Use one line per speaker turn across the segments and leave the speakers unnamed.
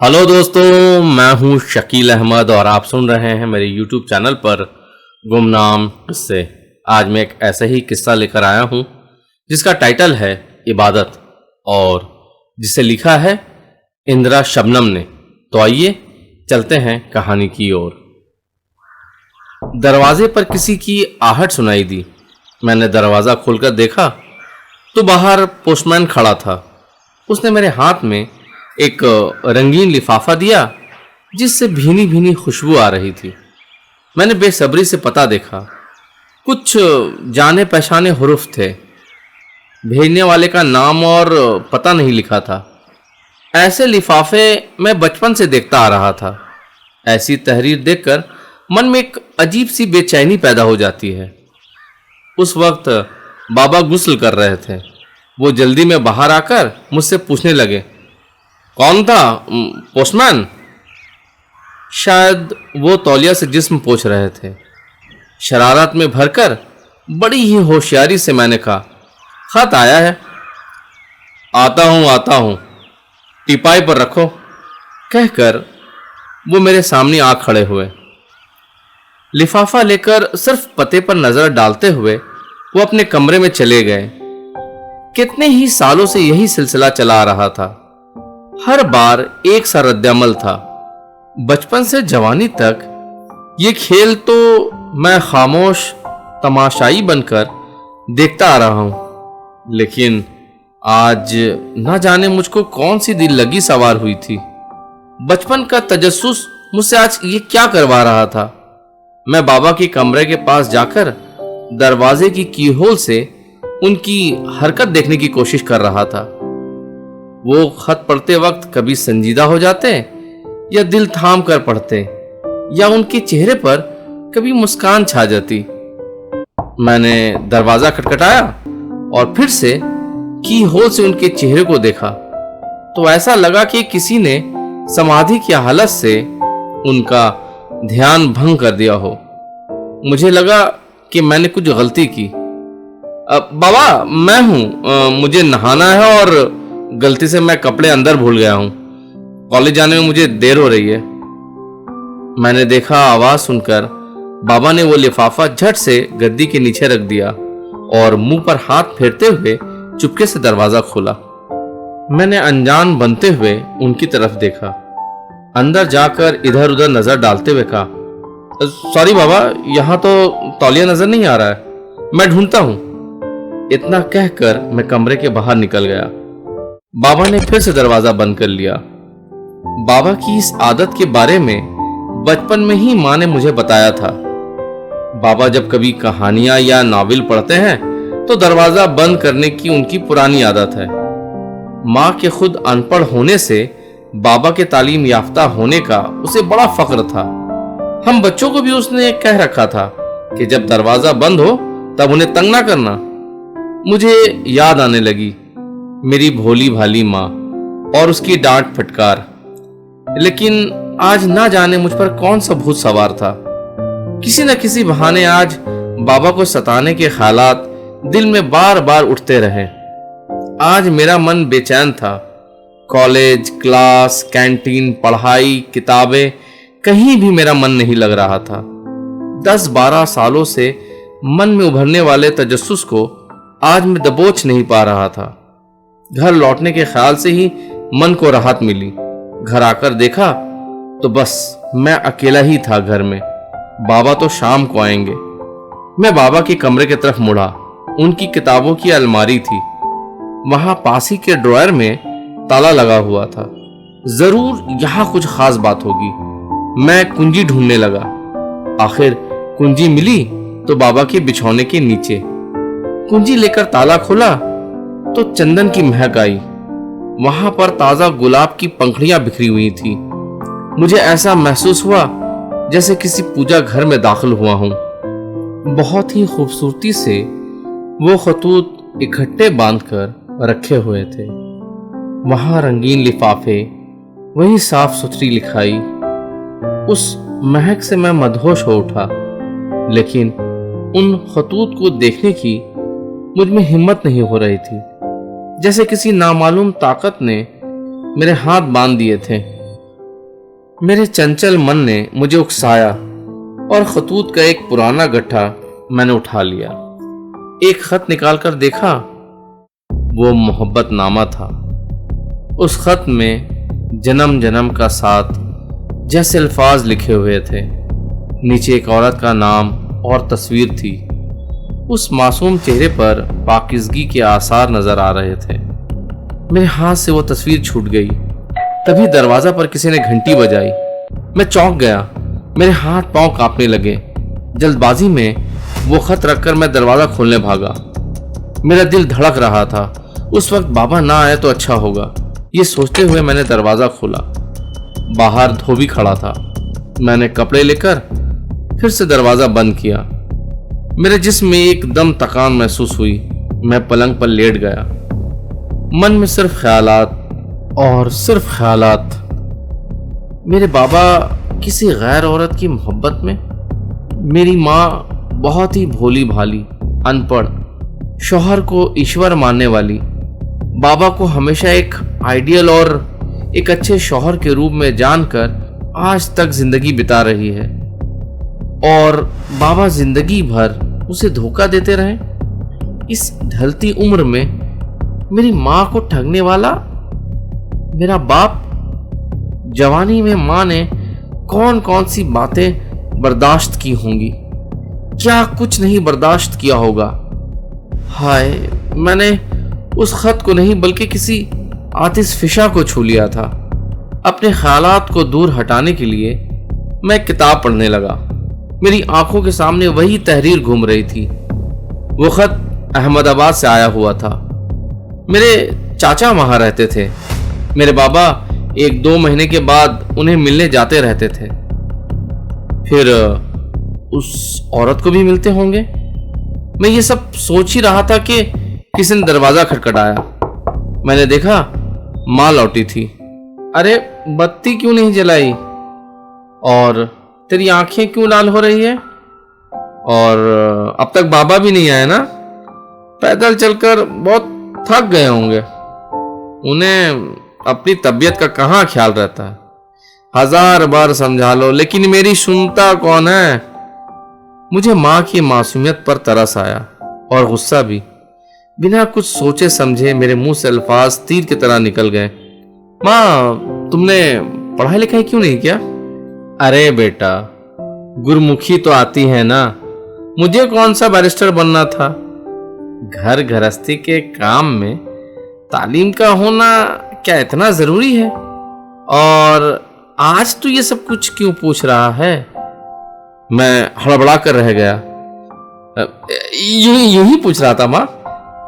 Hello दोस्तों, मैं हूं शकील अहमद और आप सुन रहे हैं मेरे YouTube चैनल पर गुमनाम किस्से। आज मैं एक ऐसा ही किस्सा लेकर आया हूं जिसका टाइटल है इबादत और जिसे लिखा है इंदिरा शबनम ने। तो आइए चलते हैं कहानी की ओर। दरवाजे पर किसी की आहट सुनाई दी। मैंने दरवाज़ा खोलकर देखा तो बाहर पोस्टमैन खड़ा था। उसने मेरे हाथ में एक रंगीन लिफाफा दिया जिससे भीनी भीनी खुशबू आ रही थी। मैंने बेसब्री से पता देखा। कुछ जाने पहचाने हुरूफ थे। भेजने वाले का नाम और पता नहीं लिखा था। ऐसे लिफाफे मैं बचपन से देखता आ रहा था। ऐसी तहरीर देखकर मन में एक अजीब सी बेचैनी पैदा हो जाती है। उस वक्त बाबा गुस्ल कर रहे थे। वो जल्दी में बाहर आकर मुझसे पूछने लगे, कौन था? पोस्टमैन? शायद वो तौलिया से जिस्म पोंछ रहे थे। शरारत में भरकर बड़ी ही होशियारी से मैंने कहा, खत आया है। आता हूँ, टिपाई पर रखो, कहकर वो मेरे सामने आ खड़े हुए। लिफाफा लेकर सिर्फ पते पर नजर डालते हुए वो अपने कमरे में चले गए। कितने ही सालों से यही सिलसिला चला आ रहा था। हर बार एक सा रद्द-ए-अमल था। बचपन से जवानी तक ये खेल तो मैं खामोश तमाशाई बनकर देखता आ रहा हूं। लेकिन आज ना जाने मुझको कौन सी दिल लगी सवार हुई थी। बचपन का तजस्सुस मुझसे आज ये क्या करवा रहा था। मैं बाबा के कमरे के पास जाकर दरवाजे की कीहोल से उनकी हरकत देखने की कोशिश कर रहा था। वो खत पढ़ते वक्त कभी संजीदा हो जाते या दिल थाम कर पढ़ते या उनके चेहरे पर कभी मुस्कान छा जाती। मैंने दरवाजा खटखटाया और फिर से की होल से उनके चेहरे को देखा तो ऐसा लगा कि किसी ने समाधि की हालत से उनका ध्यान भंग कर दिया हो। मुझे लगा कि मैंने कुछ गलती की। बाबा, मैं हूं, मुझे नहाना है और गलती से मैं कपड़े अंदर भूल गया हूं। कॉलेज जाने में मुझे देर हो रही है। मैंने देखा, आवाज सुनकर बाबा ने वो लिफाफा झट से गद्दी के नीचे रख दिया और मुंह पर हाथ फेरते हुए चुपके से दरवाजा खोला। मैंने अनजान बनते हुए उनकी तरफ देखा। अंदर जाकर इधर उधर नजर डालते हुए कहा, सॉरी बाबा, यहां तो तौलिया नजर नहीं आ रहा है, मैं ढूंढता हूं। इतना कहकर मैं कमरे के बाहर निकल गया। बाबा ने फिर से दरवाजा बंद कर लिया। बाबा की इस आदत के बारे में बचपन में ही माँ ने मुझे बताया था। बाबा जब कभी कहानियां या नावल पढ़ते हैं तो दरवाजा बंद करने की उनकी पुरानी आदत है। माँ के खुद अनपढ़ होने से बाबा के तालीम याफ्ता होने का उसे बड़ा फख्र था। हम बच्चों को भी उसने कह रखा था कि जब दरवाजा बंद हो तब उन्हें तंग ना करना। मुझे याद आने लगी मेरी भोली भाली माँ और उसकी डांट फटकार। लेकिन आज ना जाने मुझ पर कौन सा भूत सवार था। किसी न किसी बहाने आज बाबा को सताने के ख्यालात दिल में बार बार उठते रहे। आज मेरा मन बेचैन था। कॉलेज, क्लास, कैंटीन, पढ़ाई, किताबें, कहीं भी मेरा मन नहीं लग रहा था। 10-12 सालों से मन में उभरने वाले तजस्सुस को आज मैं दबोच नहीं पा रहा था। घर लौटने के ख्याल से ही मन को राहत मिली। घर आकर देखा तो बस मैं अकेला ही था घर में। बाबा तो शाम को आएंगे। मैं बाबा के कमरे की तरफ मुड़ा। उनकी किताबों की अलमारी थी। वहां पास ही के ड्रॉयर में ताला लगा हुआ था। जरूर यहां कुछ खास बात होगी। मैं कुंजी ढूंढने लगा। आखिर कुंजी मिली तो बाबा के बिछौने के नीचे। कुंजी लेकर ताला खोला तो चंदन की महक आई। वहां पर ताजा गुलाब की पंखड़ियां बिखरी हुई थी। मुझे ऐसा महसूस हुआ जैसे किसी पूजा घर में दाखिल हुआ हूं। बहुत ही खूबसूरती से वो खतूत इकट्ठे बांधकर रखे हुए थे। वहां रंगीन लिफाफे, वही साफ सुथरी लिखाई। उस महक से मैं मदहोश हो उठा। लेकिन उन खतूत को देखने की मुझ में हिम्मत नहीं हो रही थी। जैसे किसी नामालूम ताकत ने मेरे हाथ बांध दिए थे। मेरे चंचल मन ने मुझे उकसाया और खतूत का एक पुराना गट्ठा मैंने उठा लिया। एक खत निकालकर देखा, वो मोहब्बत नामा था। उस खत में जन्म जन्म का साथ जैसे अल्फाज लिखे हुए थे। नीचे एक औरत का नाम और तस्वीर थी। उस मासूम चेहरे पर पाकिज़गी के आसार नजर आ रहे थे। मेरे हाथ से वो तस्वीर छूट गई। तभी दरवाजा पर किसी ने घंटी बजाई। मैं चौंक गया, मेरे हाथ पांव कांपने लगे। जल्दबाजी में वो खत रखकर मैं दरवाजा खोलने भागा। मेरा दिल धड़क रहा था। उस वक्त बाबा ना आए तो अच्छा होगा, ये सोचते हुए मैंने दरवाजा खोला। बाहर धोबी खड़ा था। मैंने कपड़े लेकर फिर से दरवाजा बंद किया। मेरे जिस्म में एकदम थकान महसूस हुई। मैं पलंग पर लेट गया। मन में सिर्फ ख्यालात और सिर्फ ख्यालात। मेरे बाबा किसी गैर औरत की मोहब्बत में, मेरी माँ बहुत ही भोली भाली, अनपढ़, शौहर को ईश्वर मानने वाली, बाबा को हमेशा एक आइडियल और एक अच्छे शौहर के रूप में जानकर आज तक जिंदगी बिता रही है, और बाबा जिंदगी भर उसे धोखा देते रहे। इस ढलती उम्र में मेरी माँ को ठगने वाला मेरा बाप। जवानी में माँ ने कौन कौन सी बातें बर्दाश्त की होंगी, क्या कुछ नहीं बर्दाश्त किया होगा। हाय, मैंने उस खत को नहीं बल्कि किसी आतिश फिशा को छू लिया था। अपने ख्यालात को दूर हटाने के लिए मैं किताब पढ़ने लगा। मेरी आंखों के सामने वही तहरीर घूम रही थी। वो खत अहमदाबाद से आया हुआ था। मेरे चाचा वहां रहते थे। मेरे बाबा 1-2 महीने के बाद उन्हें मिलने जाते रहते थे। फिर उस औरत को भी मिलते होंगे। मैं ये सब सोच ही रहा था कि किसी ने दरवाजा खटखटाया। मैंने देखा माँ लौटी थी। अरे, बत्ती क्यों नहीं जलाई? और तेरी आंखें क्यों लाल हो रही है? और अब तक बाबा भी नहीं आए ना? पैदल चलकर बहुत थक गए होंगे। उन्हें अपनी तबीयत का कहाँ ख्याल रहता है। 1000 बार समझा लो, लेकिन मेरी सुनता कौन है। मुझे माँ की मासूमियत पर तरस आया और गुस्सा भी। बिना कुछ सोचे समझे मेरे मुंह से अल्फाज तीर की तरह निकल गए। माँ, तुमने पढ़ाई लिखाई क्यों नहीं किया? अरे बेटा, गुरमुखी तो आती है ना। मुझे कौन सा बैरिस्टर बनना था। घर गृहस्थी के काम में तालीम का होना क्या इतना जरूरी है? और आज तू ये सब कुछ क्यों पूछ रहा है? मैं हड़बड़ा कर रह गया। यूं ही पूछ रहा था माँ।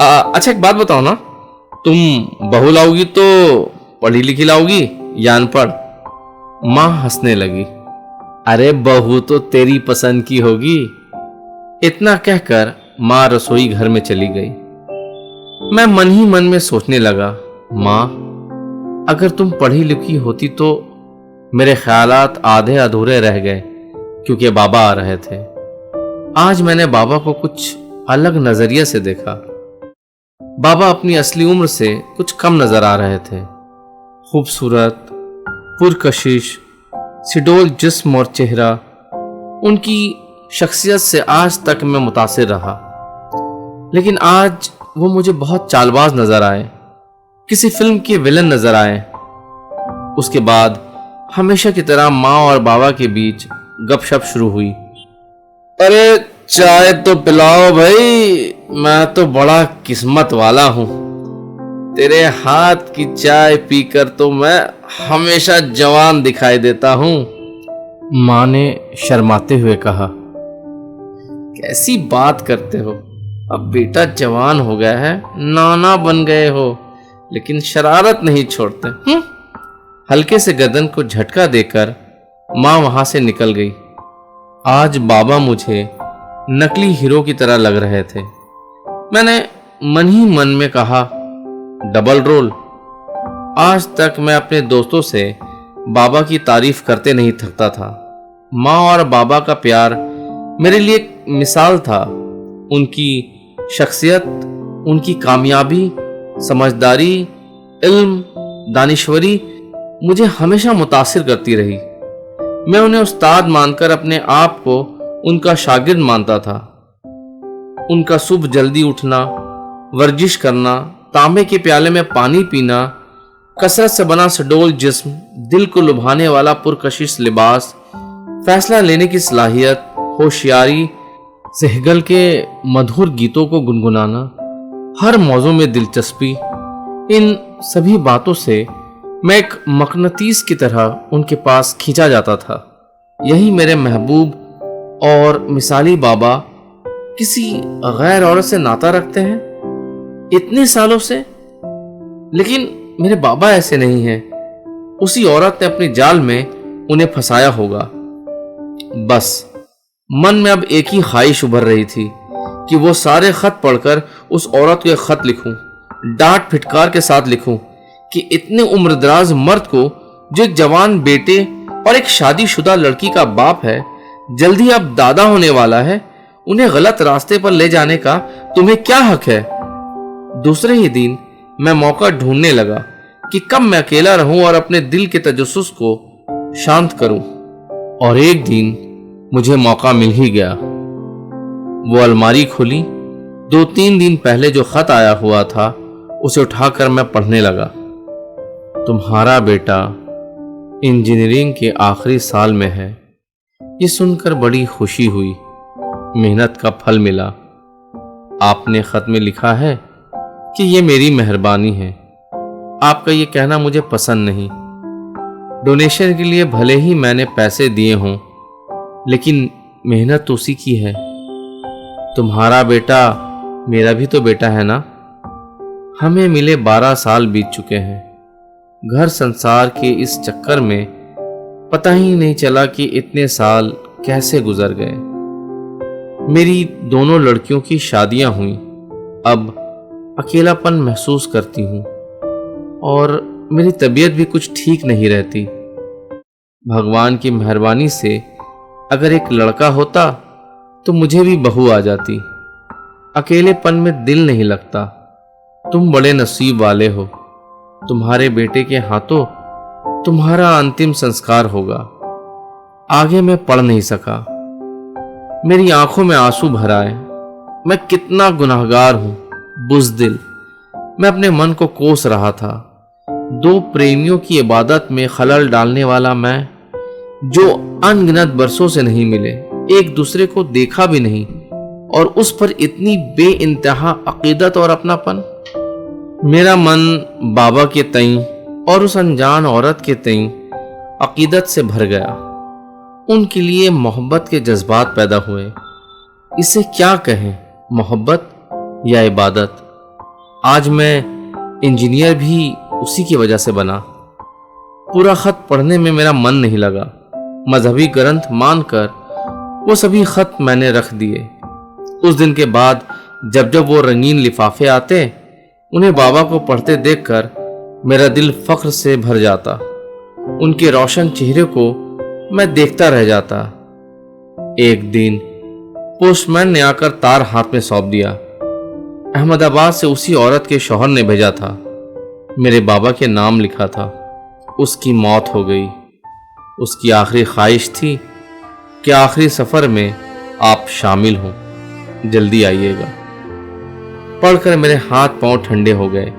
अच्छा, एक बात बताओ ना, तुम बहू लाओगी तो पढ़ी लिखी लाओगी या अनपढ़? माँ हंसने लगी। अरे, बहू तो तेरी पसंद की होगी। इतना कहकर माँ रसोई घर में चली गई। मैं मन ही मन में सोचने लगा, माँ, अगर तुम पढ़ी लिखी होती तो मेरे ख्यालात आधे अधूरे रह गए, क्योंकि बाबा आ रहे थे। आज मैंने बाबा को कुछ अलग नजरिए से देखा। बाबा अपनी असली उम्र से कुछ कम नजर आ रहे थे। खूबसूरत, पुरकशिश, सिडोल जिस्म और चेहरा, उनकी शख्सियत से आज तक मैं मुतासिर रहा। लेकिन आज वो मुझे बहुत चालबाज नजर आए, किसी फिल्म के विलन नजर आए। उसके बाद हमेशा की तरह माँ और बाबा के बीच गपशप शुरू हुई। अरे, चाय तो पिलाओ भाई, मैं तो बड़ा किस्मत वाला हूं। तेरे हाथ की चाय पीकर तो मैं हमेशा जवान दिखाई देता हूं। माँ ने शर्माते हुए कहा। कैसी बात करते हो? अब बेटा जवान हो गया है, नाना बन गए हो, लेकिन शरारत नहीं छोड़ते। हल्के से गर्दन को झटका देकर माँ वहां से निकल गई। आज बाबा मुझे नकली हीरो की तरह लग रहे थे। मैंने मन ही मन में कहा, डबल रोल। आज तक मैं अपने दोस्तों से बाबा की तारीफ करते नहीं थकता था। माँ और बाबा का प्यार मेरे लिए एक मिसाल था। उनकी शख्सियत, उनकी कामयाबी, समझदारी, इल्म, दानिश्वरी मुझे हमेशा मुतासिर करती रही। मैं उन्हें उस्ताद मानकर अपने आप को उनका शागिर्द मानता था। उनका सुबह जल्दी उठना, वर्जिश करना, तांबे के प्याले में पानी पीना, कसरत से बना सडोल जिस्म, दिल को लुभाने वाला पुरकशिश लिबास, फैसला लेने की सलाहियत, होशियारी, सहगल के मधुर गीतों को गुनगुनाना, हर मौजू में दिलचस्पी, इन सभी बातों से मैं एक मकनतीस की तरह उनके पास खींचा जाता था। यही मेरे महबूब और मिसाली बाबा किसी गैर औरत से नाता रखते हैं इतने सालों से, लेकिन मेरे बाबा ऐसे नहीं हैं। उसी औरत ने अपनी जाल में उन्हें फंसाया होगा। बस मन में अब एक ही ख्वाहिश उभर रही थी कि वो सारे खत पढ़कर उस औरत को एक खत लिखूं, डांट फिटकार के साथ लिखूं कि इतने उम्रदराज मर्द को, जो एक जवान बेटे और एक शादीशुदा लड़की का बाप है, जल्दी अब दादा होने वाला है, उन्हें गलत रास्ते पर ले जाने का तुम्हें क्या हक है। दूसरे ही दिन मैं मौका ढूंढने लगा कि कब मैं अकेला रहूं और अपने दिल के तजस्सुस को शांत करूं, और एक दिन मुझे मौका मिल ही गया। वो अलमारी खुली, 2-3 दिन पहले जो खत आया हुआ था उसे उठाकर मैं पढ़ने लगा। तुम्हारा बेटा इंजीनियरिंग के आखिरी साल में है। ये सुनकर बड़ी खुशी हुई। मेहनत का फल मिला। आपने खत में लिखा है कि ये मेरी मेहरबानी है। आपका ये कहना मुझे पसंद नहीं। डोनेशन के लिए भले ही मैंने पैसे दिए हों, लेकिन मेहनत तो उसी की है। तुम्हारा बेटा मेरा भी तो बेटा है ना। हमें मिले 12 साल बीत चुके हैं। घर संसार के इस चक्कर में पता ही नहीं चला कि इतने साल कैसे गुजर गए। मेरी दोनों लड़कियों की शादियां हुई। अब अकेलापन महसूस करती हूँ और मेरी तबीयत भी कुछ ठीक नहीं रहती। भगवान की मेहरबानी से अगर एक लड़का होता तो मुझे भी बहू आ जाती। अकेलेपन में दिल नहीं लगता। तुम बड़े नसीब वाले हो। तुम्हारे बेटे के हाथों तुम्हारा अंतिम संस्कार होगा। आगे मैं पढ़ नहीं सका। मेरी आंखों में आंसू भर आए। मैं कितना गुनाहगार हूं, बुज़दिल। मैं अपने मन को कोस रहा था। 2 प्रेमियों की इबादत में खलल डालने वाला मैं, जो अनगिनत बरसों से नहीं मिले, एक दूसरे को देखा भी नहीं, और उस पर इतनी बेइंतहा अकीदत और अपनापन। मेरा मन बाबा के तईं और उस अनजान औरत के तईं अकीदत से भर गया। उनके लिए मोहब्बत के जज्बात पैदा हुए। इसे क्या कहें, मोहब्बत या इबादत। आज मैं इंजीनियर भी उसी की वजह से बना। पूरा खत पढ़ने में मेरा मन नहीं लगा। मजहबी ग्रंथ मानकर वो सभी खत मैंने रख दिए। उस दिन के बाद जब जब वो रंगीन लिफाफे आते, उन्हें बाबा को पढ़ते देखकर मेरा दिल फख्र से भर जाता। उनके रोशन चेहरे को मैं देखता रह जाता। एक दिन पोस्टमैन ने आकर तार हाथ में सौंप दिया। अहमदाबाद से उसी औरत के शौहर ने भेजा था। मेरे बाबा के नाम लिखा था। उसकी मौत हो गई। उसकी आखिरी ख्वाहिश थी कि आखिरी सफर में आप शामिल हों। जल्दी आइएगा। पढ़कर मेरे हाथ पांव ठंडे हो गए।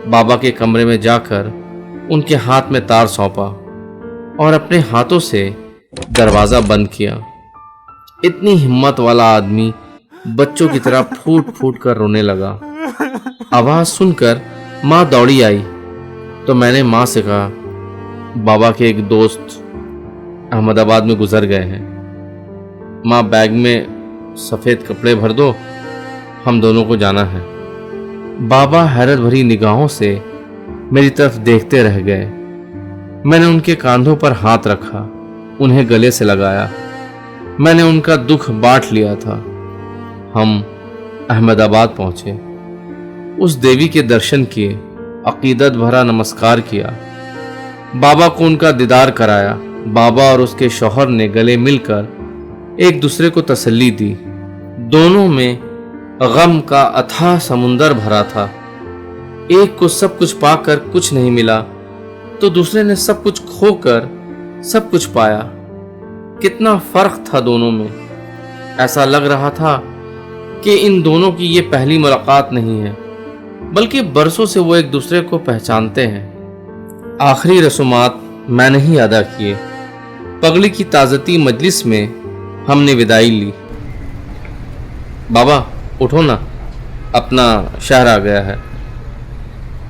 बाबा के कमरे में जाकर उनके हाथ में तार सौंपा और अपने हाथों से दरवाजा बंद किया। इतनी हिम्मत वाला आदमी बच्चों की तरह फूट फूट कर रोने लगा। आवाज सुनकर माँ दौड़ी आई तो मैंने माँ से कहा, बाबा के एक दोस्त अहमदाबाद में गुजर गए हैं। माँ, बैग में सफेद कपड़े भर दो, हम दोनों को जाना है। बाबा हैरत भरी निगाहों से मेरी तरफ देखते रह गए। मैंने उनके कांधों पर हाथ रखा, उन्हें गले से लगाया। मैंने उनका दुख बांट लिया था। हम अहमदाबाद पहुंचे। उस देवी के दर्शन किए, अकीदत भरा नमस्कार किया। बाबा को उनका दीदार कराया। बाबा और उसके शौहर ने गले मिलकर एक दूसरे को तसल्ली दी। दोनों में गम का अथाह समुंदर भरा था। एक को सब कुछ पाकर कुछ नहीं मिला तो दूसरे ने सब कुछ खोकर सब कुछ पाया। कितना फर्क था दोनों में। ऐसा लग रहा था कि इन दोनों की ये पहली मुलाकात नहीं है, बल्कि बरसों से वो एक दूसरे को पहचानते हैं। आखिरी रसूमात मैंने ही अदा किए। पगड़ी की ताज़ती मजलिस में हमने विदाई ली। बाबा उठो ना, अपना शहर आ गया है।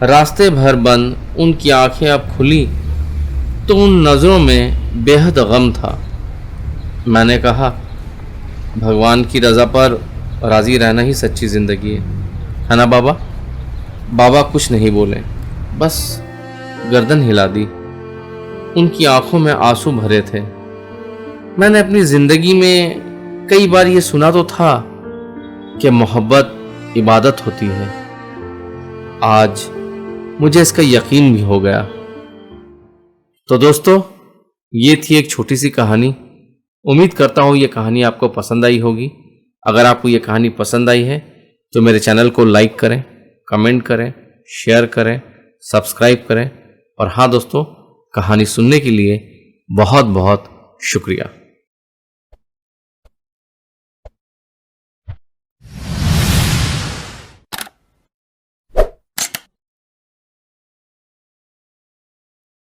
रास्ते भर बंद उनकी आंखें अब खुली तो उन नज़रों में बेहद गम था। मैंने कहा, भगवान की रज़ा पर राज़ी रहना ही सच्ची ज़िंदगी है ना बाबा? बाबा कुछ नहीं बोले, बस गर्दन हिला दी। उनकी आंखों में आंसू भरे थे। मैंने अपनी ज़िंदगी में कई बार ये सुना तो था कि मोहब्बत इबादत होती है। आज मुझे इसका यकीन भी हो गया। तो दोस्तों, ये थी एक छोटी सी कहानी। उम्मीद करता हूँ ये कहानी आपको पसंद आई होगी। अगर आपको ये कहानी पसंद आई है तो मेरे चैनल को लाइक करें, कमेंट करें, शेयर करें, सब्सक्राइब करें। और हाँ दोस्तों, कहानी सुनने के लिए बहुत बहुत शुक्रिया।